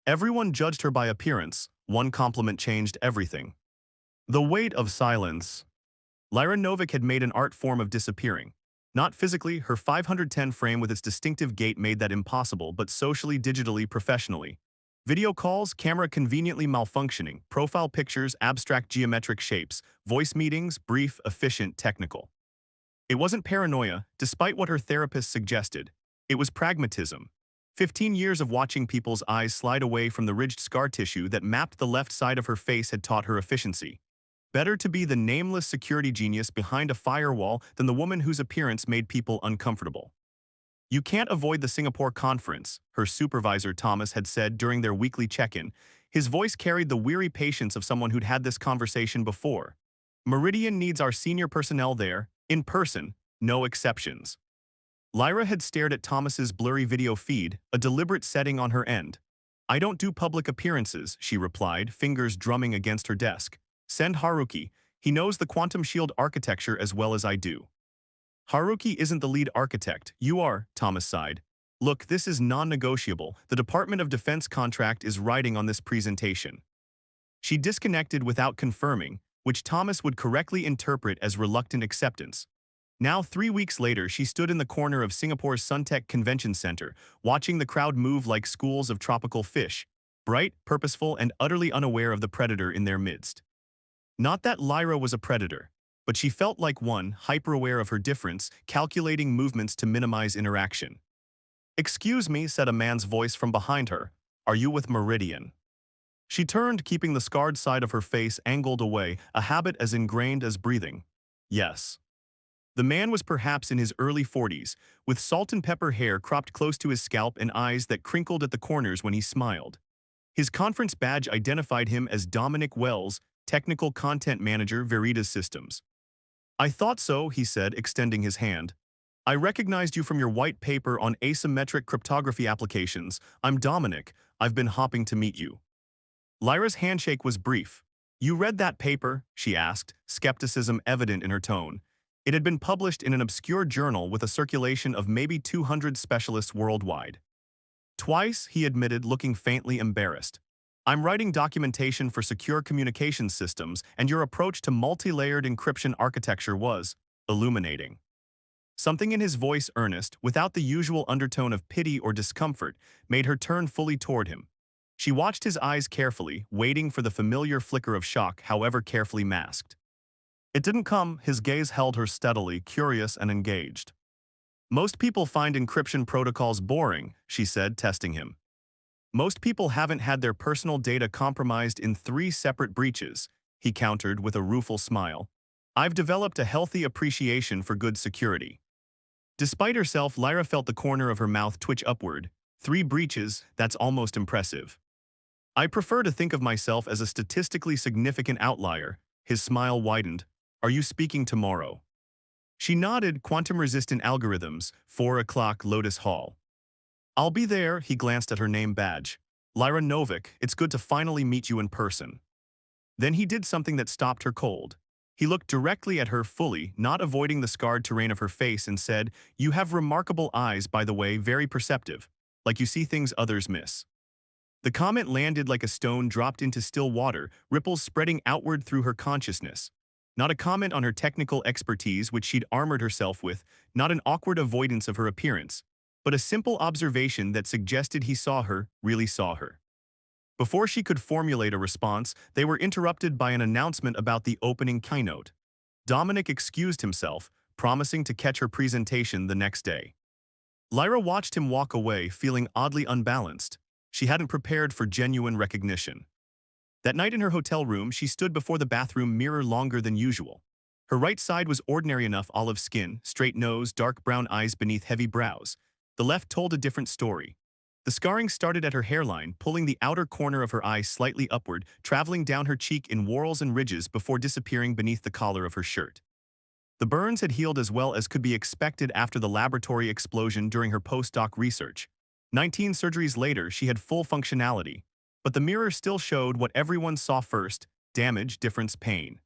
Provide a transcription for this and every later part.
Everyone judged her by appearance. One compliment changed everything. The weight of silence. Lyra Novik had made an art form of disappearing. Not physically, her 510 frame with its distinctive gait made that impossible, but socially, digitally, professionally. Video calls, camera conveniently malfunctioning, profile pictures, abstract geometric shapes, voice meetings, brief, efficient, technical. It wasn't paranoia, despite what her therapist suggested. It was pragmatism. 15 years of watching people's eyes slide away from the ridged scar tissue that mapped the left side of her face had taught her efficiency. Better to be the nameless security genius behind a firewall than the woman whose appearance made people uncomfortable. You can't avoid the Singapore conference, her supervisor Thomas had said during their weekly check-in. His voice carried the weary patience of someone who'd had this conversation before. Meridian needs our senior personnel there, in person, no exceptions. Lyra had stared at Thomas's blurry video feed, a deliberate setting on her end. I don't do public appearances, she replied, fingers drumming against her desk. Send Haruki. He knows the quantum shield architecture as well as I do. Haruki isn't the lead architect. You are, Thomas sighed. Look, this is non-negotiable. The Department of Defense contract is riding on this presentation. She disconnected without confirming, which Thomas would correctly interpret as reluctant acceptance. Now, 3 weeks later, she stood in the corner of Singapore's Suntec Convention Center, watching the crowd move like schools of tropical fish, bright, purposeful, and utterly unaware of the predator in their midst. Not that Lyra was a predator, but she felt like one, hyper-aware of her difference, calculating movements to minimize interaction. Excuse me, said a man's voice from behind her. Are you with Meridian? She turned, keeping the scarred side of her face angled away, a habit as ingrained as breathing. Yes. The man was perhaps in his early 40s, with salt and pepper hair cropped close to his scalp and eyes that crinkled at the corners when he smiled. His conference badge identified him as Dominic Wells, Technical Content Manager, Veritas Systems. I thought so, he said, extending his hand. I recognized you from your white paper on asymmetric cryptography applications. I'm Dominic. I've been hopping to meet you. Lyra's handshake was brief. You read that paper? She asked, skepticism evident in her tone. It had been published in an obscure journal with a circulation of maybe 200 specialists worldwide. Twice, he admitted, looking faintly embarrassed. I'm writing documentation for secure communications systems, and your approach to multi-layered encryption architecture was illuminating. Something in his voice, earnest, without the usual undertone of pity or discomfort, made her turn fully toward him. She watched his eyes carefully, waiting for the familiar flicker of shock, however carefully masked. It didn't come. His gaze held her steadily, curious and engaged. Most people find encryption protocols boring, she said, testing him. Most people haven't had their personal data compromised in 3 separate breaches, he countered with a rueful smile. I've developed a healthy appreciation for good security. Despite herself, Lyra felt the corner of her mouth twitch upward. 3 breaches, that's almost impressive. I prefer to think of myself as a statistically significant outlier. His smile widened. Are you speaking tomorrow? She nodded. Quantum-resistant algorithms, 4 o'clock, Lotus Hall. I'll be there, he glanced at her name badge. Lyra Novik, it's good to finally meet you in person. Then he did something that stopped her cold. He looked directly at her fully, not avoiding the scarred terrain of her face, and said, You have remarkable eyes, by the way, very perceptive, like you see things others miss. The comment landed like a stone dropped into still water, ripples spreading outward through her consciousness. Not a comment on her technical expertise, which she'd armored herself with, not an awkward avoidance of her appearance, but a simple observation that suggested he saw her, really saw her. Before she could formulate a response, they were interrupted by an announcement about the opening keynote. Dominic excused himself, promising to catch her presentation the next day. Lyra watched him walk away, feeling oddly unbalanced. She hadn't prepared for genuine recognition. That night in her hotel room, she stood before the bathroom mirror longer than usual. Her right side was ordinary enough: olive skin, straight nose, dark brown eyes beneath heavy brows. The left told a different story. The scarring started at her hairline, pulling the outer corner of her eye slightly upward, traveling down her cheek in whorls and ridges before disappearing beneath the collar of her shirt. The burns had healed as well as could be expected after the laboratory explosion during her postdoc research. 19 surgeries later, she had full functionality. But the mirror still showed what everyone saw first: damage, difference, pain.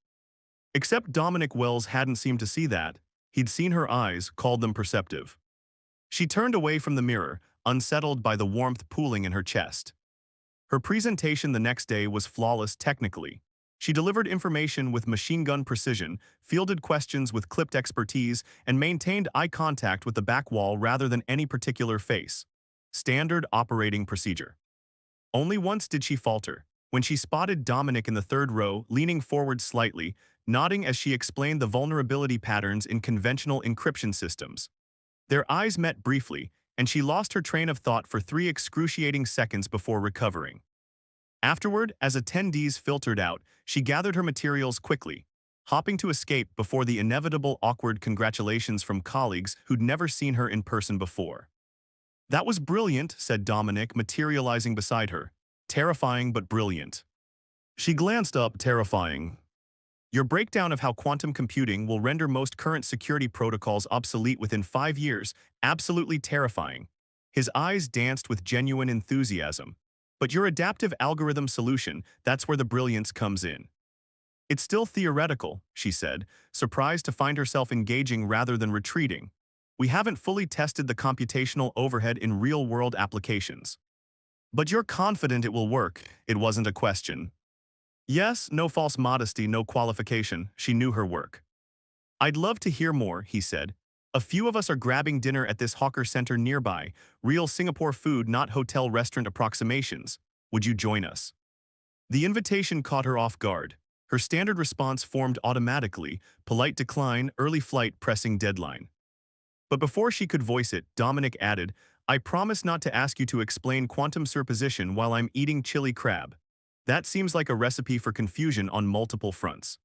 Except Dominic Wells hadn't seemed to see that. He'd seen her eyes, called them perceptive. She turned away from the mirror, unsettled by the warmth pooling in her chest. Her presentation the next day was flawless technically. She delivered information with machine gun precision, fielded questions with clipped expertise, and maintained eye contact with the back wall rather than any particular face. Standard operating procedure. Only once did she falter, when she spotted Dominic in the third row, leaning forward slightly, nodding as she explained the vulnerability patterns in conventional encryption systems. Their eyes met briefly, and she lost her train of thought for 3 excruciating seconds before recovering. Afterward, as attendees filtered out, she gathered her materials quickly, hopping to escape before the inevitable awkward congratulations from colleagues who'd never seen her in person before. "That was brilliant," said Dominic, materializing beside her. "Terrifying but brilliant." She glanced up, terrifying. "Your breakdown of how quantum computing will render most current security protocols obsolete within 5 years, absolutely terrifying." His eyes danced with genuine enthusiasm. "But your adaptive algorithm solution, that's where the brilliance comes in." "It's still theoretical," she said, surprised to find herself engaging rather than retreating. "We haven't fully tested the computational overhead in real-world applications." "But you're confident it will work," it wasn't a question. Yes, no false modesty, no qualification, she knew her work. "I'd love to hear more," he said. "A few of us are grabbing dinner at this hawker center nearby, real Singapore food, not hotel restaurant approximations. Would you join us?" The invitation caught her off guard. Her standard response formed automatically: polite decline, early flight, pressing deadline. But before she could voice it, Dominic added, "I promise not to ask you to explain quantum superposition while I'm eating chili crab. That seems like a recipe for confusion on multiple fronts."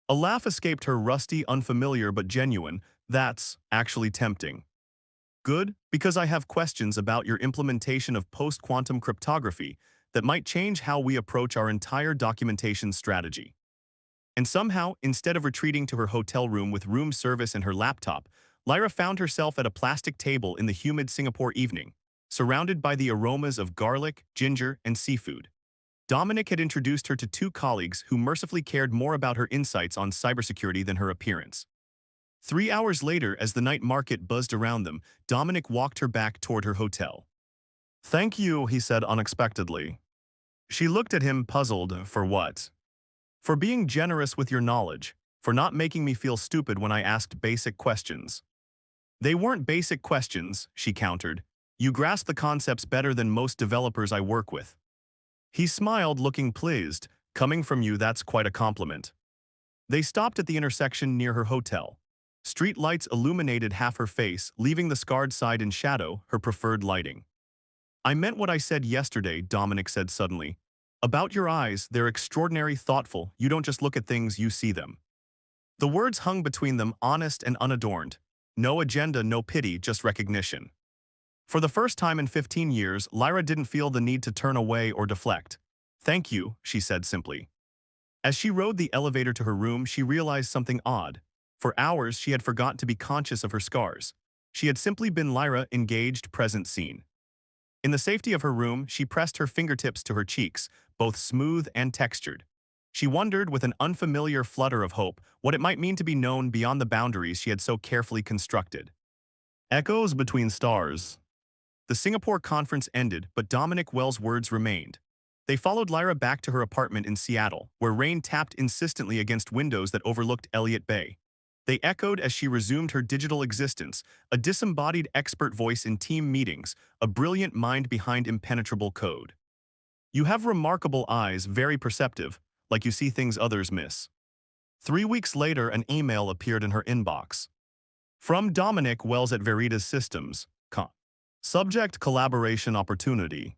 A laugh escaped her, rusty, unfamiliar but genuine. "That's actually tempting." "Good, because I have questions about your implementation of post-quantum cryptography that might change how we approach our entire documentation strategy." And somehow, instead of retreating to her hotel room with room service and her laptop, Lyra found herself at a plastic table in the humid Singapore evening, surrounded by the aromas of garlic, ginger, and seafood. Dominic had introduced her to 2 colleagues who mercifully cared more about her insights on cybersecurity than her appearance. 3 hours later, as the night market buzzed around them, Dominic walked her back toward her hotel. "Thank you," he said unexpectedly. She looked at him, puzzled. "For what?" "For being generous with your knowledge, for not making me feel stupid when I asked basic questions." "They weren't basic questions," she countered. "You grasp the concepts better than most developers I work with." He smiled, looking pleased. "Coming from you, that's quite a compliment." They stopped at the intersection near her hotel. Street lights illuminated half her face, leaving the scarred side in shadow, her preferred lighting. "I meant what I said yesterday," Dominic said suddenly. "About your eyes, they're extraordinary, thoughtful. You don't just look at things, you see them." The words hung between them, honest and unadorned. No agenda, no pity, just recognition. For the first time in 15 years, Lyra didn't feel the need to turn away or deflect. "Thank you," she said simply. As she rode the elevator to her room, she realized something odd. For hours, she had forgotten to be conscious of her scars. She had simply been Lyra, engaged, present, seen. In the safety of her room, she pressed her fingertips to her cheeks, both smooth and textured. She wondered, with an unfamiliar flutter of hope, what it might mean to be known beyond the boundaries she had so carefully constructed. Echoes between stars. The Singapore conference ended, but Dominic Wells' words remained. They followed Lyra back to her apartment in Seattle, where rain tapped insistently against windows that overlooked Elliott Bay. They echoed as she resumed her digital existence, a disembodied expert voice in team meetings, a brilliant mind behind impenetrable code. "You have remarkable eyes, very perceptive, like you see things others miss." 3 weeks later, an email appeared in her inbox. From Dominic Wells at Veritas Systems. Subject: collaboration opportunity.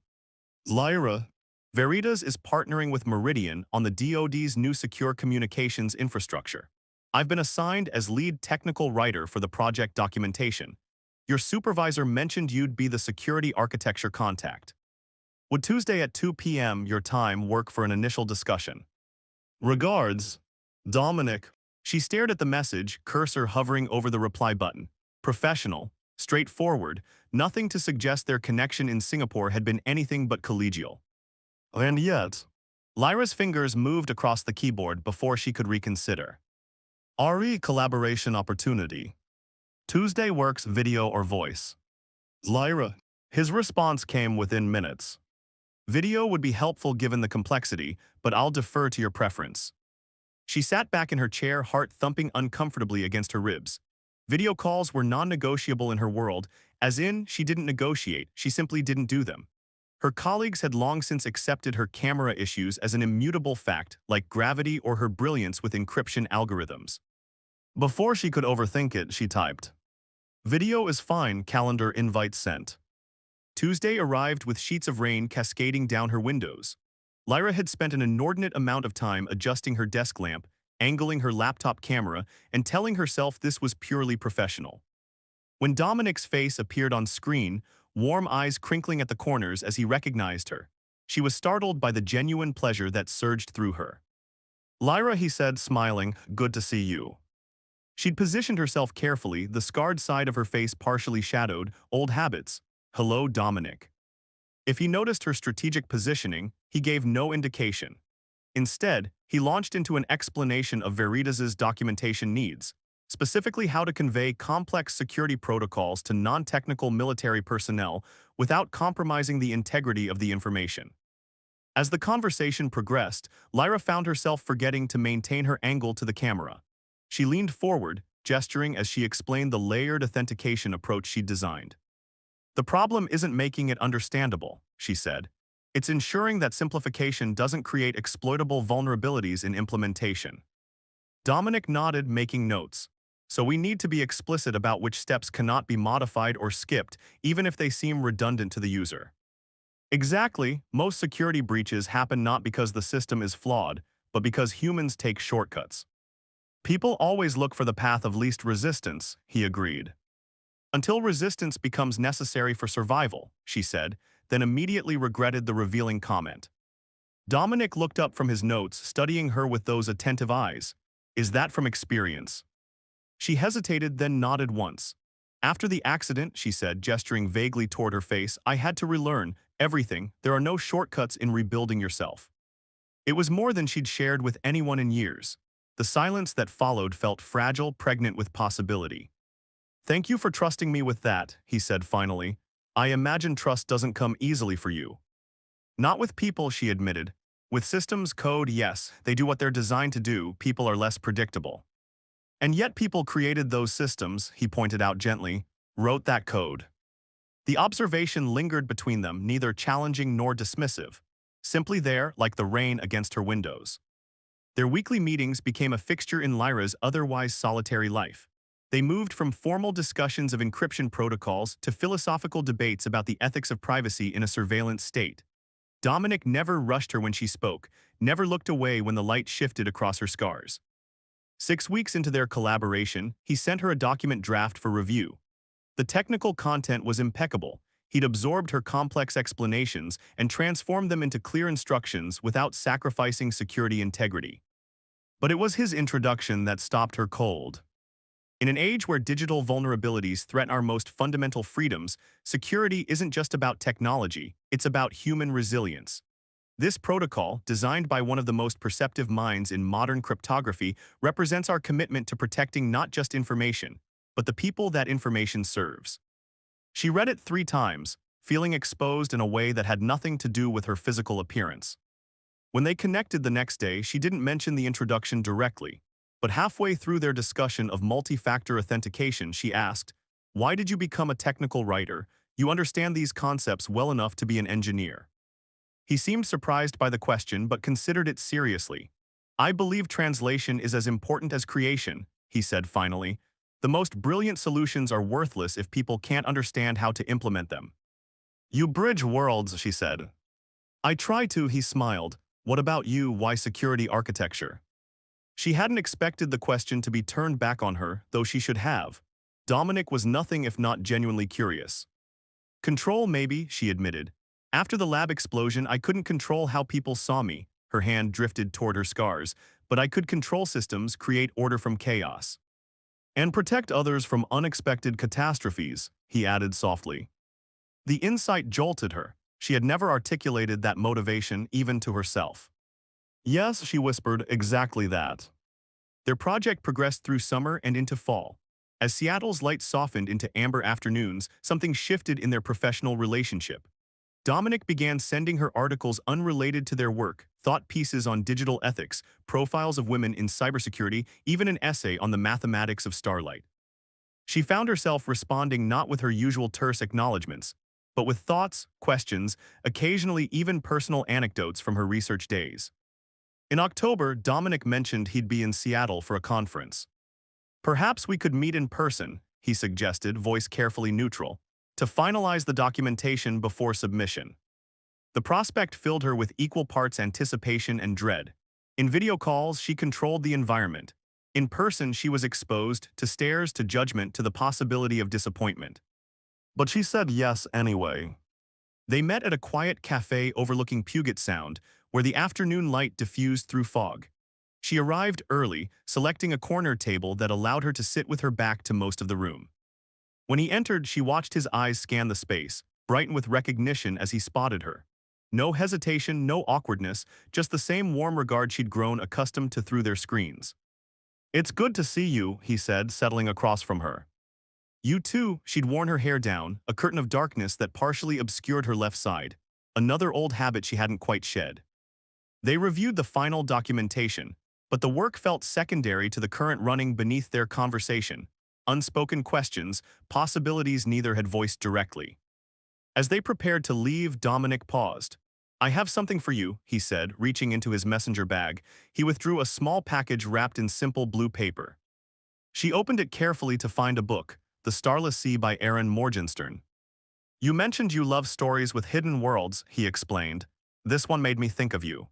Lyra, Veritas is partnering with Meridian on the DoD's new secure communications infrastructure. I've been assigned as lead technical writer for the project documentation. Your supervisor mentioned you'd be the security architecture contact. Would Tuesday at 2 p.m. your time work for an initial discussion? Regards, Dominic. She stared at the message, cursor hovering over the reply button. Professional, straightforward, nothing to suggest their connection in Singapore had been anything but collegial. And yet, Lyra's fingers moved across the keyboard before she could reconsider. RE collaboration opportunity. Tuesday works, video or voice. Lyra. His response came within minutes. Video would be helpful given the complexity, but I'll defer to your preference. She sat back in her chair, heart thumping uncomfortably against her ribs. Video calls were non-negotiable in her world, as in, she didn't negotiate, she simply didn't do them. Her colleagues had long since accepted her camera issues as an immutable fact, like gravity or her brilliance with encryption algorithms. Before she could overthink it, she typed, "Video is fine, calendar invite sent." Tuesday arrived with sheets of rain cascading down her windows. Lyra had spent an inordinate amount of time adjusting her desk lamp, angling her laptop camera, and telling herself this was purely professional. When Dominic's face appeared on screen, warm eyes crinkling at the corners as he recognized her, she was startled by the genuine pleasure that surged through her. "Lyra," he said, smiling, "good to see you." She'd positioned herself carefully, the scarred side of her face partially shadowed, old habits. "Hello, Dominic." If he noticed her strategic positioning, he gave no indication. Instead, he launched into an explanation of Veritas's documentation needs, specifically how to convey complex security protocols to non-technical military personnel without compromising the integrity of the information. As the conversation progressed, Lyra found herself forgetting to maintain her angle to the camera. She leaned forward, gesturing as she explained the layered authentication approach she'd designed. "The problem isn't making it understandable," she said. "It's ensuring that simplification doesn't create exploitable vulnerabilities in implementation." Dominic nodded, making notes. "So we need to be explicit about which steps cannot be modified or skipped, even if they seem redundant to the user." Exactly, most security breaches happen not because the system is flawed, but because humans take shortcuts. "People always look for the path of least resistance," he agreed. "Until resistance becomes necessary for survival," she said, then immediately regretted the revealing comment. Dominic looked up from his notes, studying her with those attentive eyes. "Is that from experience?" She hesitated, then nodded once. "After the accident," she said, gesturing vaguely toward her face, "I had to relearn everything. There are no shortcuts in rebuilding yourself." It was more than she'd shared with anyone in years. The silence that followed felt fragile, pregnant with possibility. "Thank you for trusting me with that," he said finally. "I imagine trust doesn't come easily for you." "Not with people," she admitted. "With systems, code, yes, they do what they're designed to do. People are less predictable." "And yet people created those systems," he pointed out gently, "wrote that code." The observation lingered between them, neither challenging nor dismissive, simply there, like the rain against her windows. Their weekly meetings became a fixture in Lyra's otherwise solitary life. They moved from formal discussions of encryption protocols to philosophical debates about the ethics of privacy in a surveillance state. Dominic never rushed her when she spoke, never looked away when the light shifted across her scars. 6 weeks into their collaboration, he sent her a document draft for review. The technical content was impeccable. He'd absorbed her complex explanations and transformed them into clear instructions without sacrificing security integrity. But it was his introduction that stopped her cold. In an age where digital vulnerabilities threaten our most fundamental freedoms, security isn't just about technology, it's about human resilience. This protocol, designed by one of the most perceptive minds in modern cryptography, represents our commitment to protecting not just information, but the people that information serves. She read it 3 times, feeling exposed in a way that had nothing to do with her physical appearance. When they connected the next day, she didn't mention the introduction directly, but halfway through their discussion of multi-factor authentication, she asked, "Why did you become a technical writer? You understand these concepts well enough to be an engineer." He seemed surprised by the question but considered it seriously. "I believe translation is as important as creation," he said finally. "The most brilliant solutions are worthless if people can't understand how to implement them." "You bridge worlds," she said. "I try to," he smiled. "What about you? Why security architecture?" She hadn't expected the question to be turned back on her, though she should have. Dominic was nothing if not genuinely curious. "Control, maybe," she admitted. "After the lab explosion, I couldn't control how people saw me." Her hand drifted toward her scars. "But I could control systems, create order from chaos. And protect others from unexpected catastrophes," he added softly. The insight jolted her. She had never articulated that motivation even to herself. "Yes," she whispered, "exactly that." Their project progressed through summer and into fall. As Seattle's light softened into amber afternoons, something shifted in their professional relationship. Dominic began sending her articles unrelated to their work, thought pieces on digital ethics, profiles of women in cybersecurity, even an essay on the mathematics of starlight. She found herself responding not with her usual terse acknowledgments, but with thoughts, questions, occasionally even personal anecdotes from her research days. In October, Dominic mentioned he'd be in Seattle for a conference. Perhaps we could meet in person, he suggested, voice carefully neutral, to finalize the documentation before submission. The prospect filled her with equal parts anticipation and dread. In video calls, she controlled the environment. In person, she was exposed to stares, to judgment, to the possibility of disappointment. But she said yes anyway. They met at a quiet cafe overlooking Puget Sound, where the afternoon light diffused through fog. She arrived early, selecting a corner table that allowed her to sit with her back to most of the room. When he entered, she watched his eyes scan the space, brighten with recognition as he spotted her. No hesitation, no awkwardness, just the same warm regard she'd grown accustomed to through their screens. "It's good to see you," he said, settling across from her. "You too." She'd worn her hair down, a curtain of darkness that partially obscured her left side, another old habit she hadn't quite shed. They reviewed the final documentation, but the work felt secondary to the current running beneath their conversation. Unspoken questions, possibilities neither had voiced directly. As they prepared to leave, Dominic paused. "I have something for you," he said, reaching into his messenger bag. He withdrew a small package wrapped in simple blue paper. She opened it carefully to find a book, The Starless Sea by Aaron Morgenstern. "You mentioned you love stories with hidden worlds," he explained. "This one made me think of you."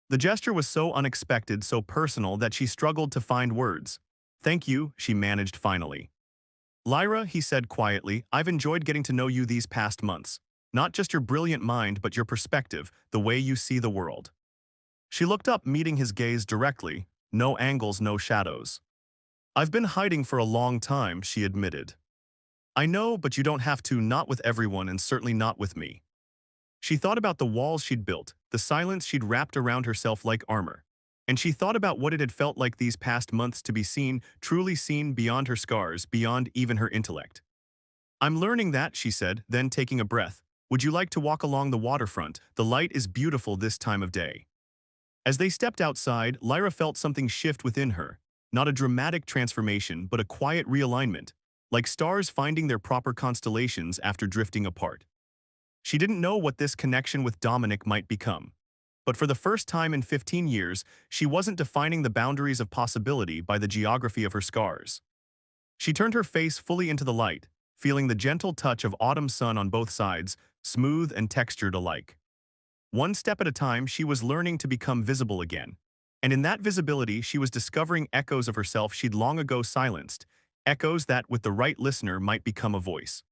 The gesture was so unexpected, so personal, that she struggled to find words. "Thank you," she managed finally. "Lyra," he said quietly, "I've enjoyed getting to know you these past months. Not just your brilliant mind, but your perspective, the way you see the world." She looked up, meeting his gaze directly. No angles, no shadows. "I've been hiding for a long time," she admitted. "I know, but you don't have to, not with everyone and certainly not with me." She thought about the walls she'd built, the silence she'd wrapped around herself like armor. And she thought about what it had felt like these past months to be seen, truly seen, beyond her scars, beyond even her intellect. "I'm learning that," she said, then taking a breath. "Would you like to walk along the waterfront? The light is beautiful this time of day." As they stepped outside, Lyra felt something shift within her. Not a dramatic transformation, but a quiet realignment, like stars finding their proper constellations after drifting apart. She didn't know what this connection with Dominic might become. But for the first time in 15 years, she wasn't defining the boundaries of possibility by the geography of her scars. She turned her face fully into the light, feeling the gentle touch of autumn sun on both sides, smooth and textured alike. One step at a time, she was learning to become visible again. And in that visibility, she was discovering echoes of herself she'd long ago silenced, echoes that, with the right listener, might become a voice.